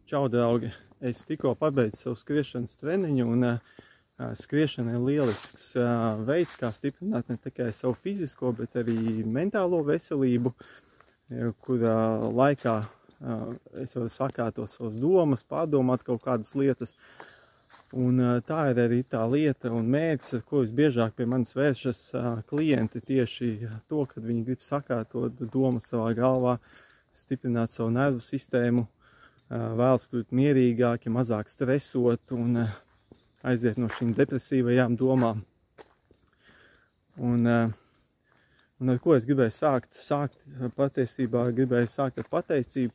Čau, draugi! Es tikko pabeidzu savu skriešanas treniņu, un skriešana ir lielisks veids, kā stiprināt ne tikai savu fizisko, bet arī mentālo veselību, kurā laikā es varu sakārtot savas domas, pārdomāt kaut kādas lietas. Un tā ir arī tā lieta un mērķis, ar ko visbiežāk pie manis vēršas klienti, tieši to, kad viņi grib sakārtot domas savā galvā, stiprināt savu nervu sistēmu, vēlas kļūt mierīgāki, mazāk stresot un aiziet no šīm depresīvajām domām. Un ar ko es gribēju sākt? Patiesībā gribēju sākt ar pateicību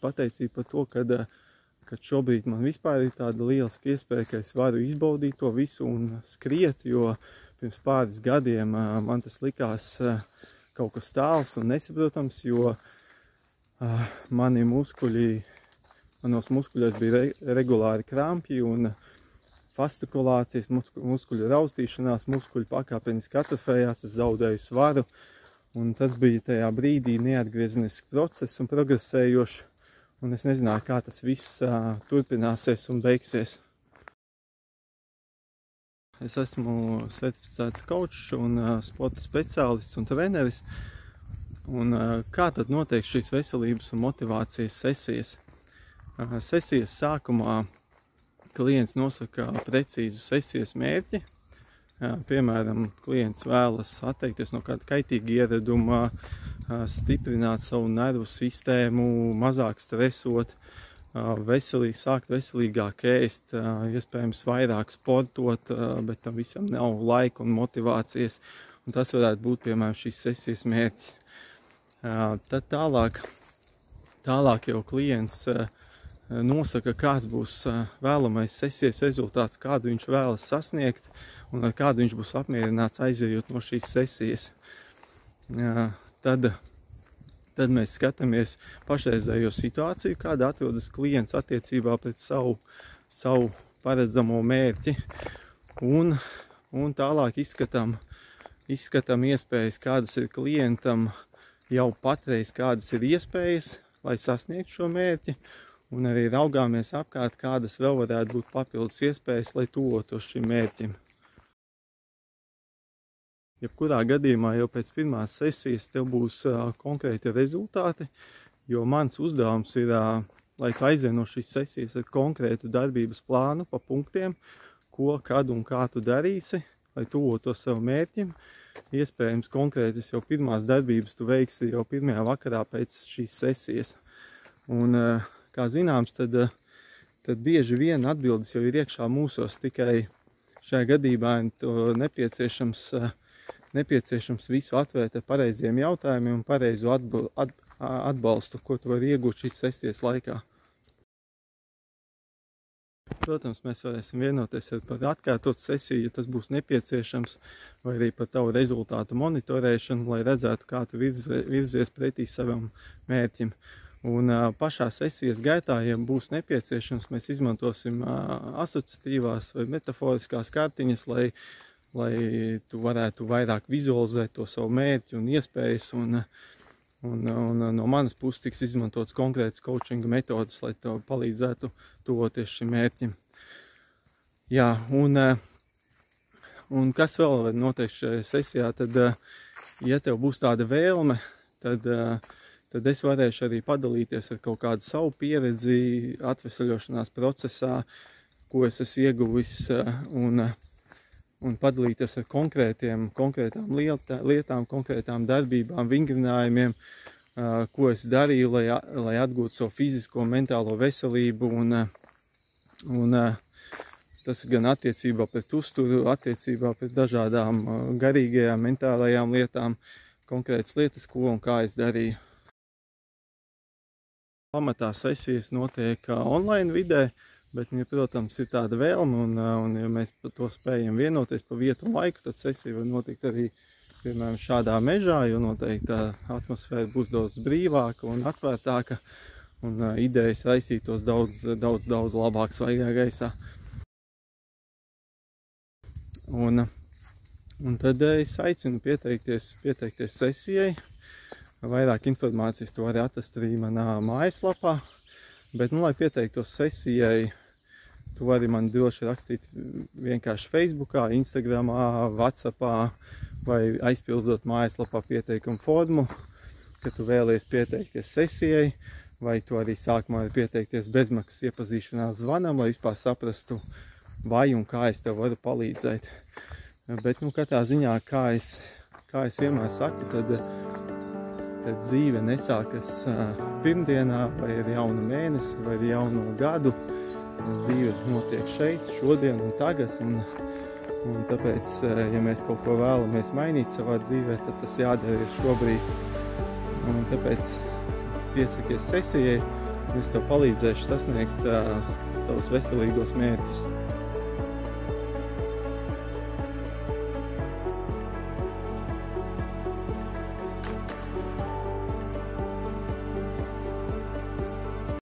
par to, kad šobrīd man vispār ir tāda lieliska iespēja, ka es varu izbaudīt to visu un skriet, jo pirms pāris gadiem man tas likās kaut kas tāls un nesaprotams, jo manos muskuļos bija regulāri krampji un fastikulācijas, muskuļu raustīšanās, muskuļu pakāpeniski atrofējās, es zaudēju svaru, un tas bija tajā brīdī neatgriezenisks process un progresējošs, un es nezināju, kā tas viss turpināsies un beigsies. Es esmu certificēts coachs un sporta speciālists un treneris, un kā tad notiek šīs veselības un motivācijas sesijas? Sesijas sākumā klients nosaka precīzu sesijas mērķi. Piemēram, klients vēlas atteikties no kāda kaitīga ieraduma, stiprināt savu nervu sistēmu, mazāk stresot, sākt veselīgāk ēst, iespējams vairāk sportot, bet tam visam nav laika un motivācijas. Un tas varētu būt, piemēram, šīs sesijas mērķis. Tad tālāk jau klients nosaka, kāds būs vēlamais sesijas rezultāts, kādu viņš vēlas sasniegt un ar kādu viņš būs apmierināts aizejot no šīs sesijas. Tad mēs skatāmies pašreizējo situāciju, kāda atrodas klients attiecībā pret savu paredzamo mērķi, un tālāk izskatām iespējas, kādas ir klientam jau patreiz, kādas ir iespējas, lai sasniegtu šo mērķi, un arī raugāmies apkārt, kādas vēl varētu būt papildus iespējas, lai tuvotos šim mērķim. Jebkurā gadījumā jau pēc pirmās sesijas tev būs konkrēti rezultāti, jo mans uzdevums ir, lai tu aizej no šīs sesijas ar konkrētu darbības plānu pa punktiem, ko, kad un kā tu darīsi, lai tuvotos savu mērķim. Iespējams, konkrētas jau pirmās darbības tu veiksi jau pirmajā vakarā pēc šīs sesijas. Un, kā zināms, tad bieži vien atbildes jau ir iekšā mūsos, tikai šajā gadījumā nepieciešams visu atvērt ar pareiziem jautājumiem un pareizu atbalstu, ko tu vari iegūt šīs sesijas laikā. Protams, mēs varēsim vienoties par atkārtot sesiju, ja tas būs nepieciešams, vai arī par tavu rezultātu monitorēšanu, lai redzētu, kā tu virzies pretī savam mērķim. Un pašā sesijas gaitā, ja būs nepieciešams, mēs izmantosim asociatīvās vai metaforiskās kartiņas, lai tu varētu vairāk vizualizēt to savu mērķi un iespējas, un no manas puses tiks izmantots konkrētas coachinga metodas, lai tev palīdzētu tuvoties šim mērķim. Jā, un kas vēl var noteikt šajā sesijā, tad, ja tev būs tāda vēlme, tad es varēšu arī padalīties ar kaut kādu savu pieredzi atvesaļošanās procesā, ko es esmu ieguvis, un padalīties ar konkrētām lietām, konkrētām darbībām, vingrinājumiem, ko es darīju, lai atgūtu savu fizisko, mentālo veselību, un tas gan attiecībā pret uzturu, attiecībā pret dažādām garīgajām, mentālajām lietām, konkrētas lietas, ko un kā es darīju. Pamatā sesijas notiek online vidē, bet, ja, protams, ir tāda vēlme, un ja mēs par to spējam vienoties pa vietu un laiku, tad sesija var notikt arī, piemēram, šādā mežā, jo noteikti atmosfēra būs daudz brīvāka un atvērtāka, un idejas raisītos daudz labāk svaigā gaisā. Un tad es aicinu pieteikties sesijai. Vairāk informācijas tu vari atrast arī manā mājaslapā Bet, lai pieteiktos sesijai, tu vari man droši rakstīt vienkārši Facebookā, Instagramā, WhatsAppā vai aizpildot mājaslapā pieteikumu formu, ka tu vēlies pieteikties sesijai, vai tu arī sākumā vari pieteikties bezmaksas iepazīšanās zvanam, lai vispār saprastu, vai un kā es tev varu palīdzēt. Bet, katrā ziņā, kā es vienmēr saku, tad dzīve nesākas pirmdienā, vai ar jaunu mēnesi, vai ar jaunu gadu. Dzīve notiek šeit, šodien un tagad, un tāpēc, ja mēs kaut ko vēlamies mainīt savā dzīvē, tad tas jādara šobrīd. Un tāpēc piesakies sesijai, un es tev palīdzēšu sasniegt tavus veselīgos mērķus.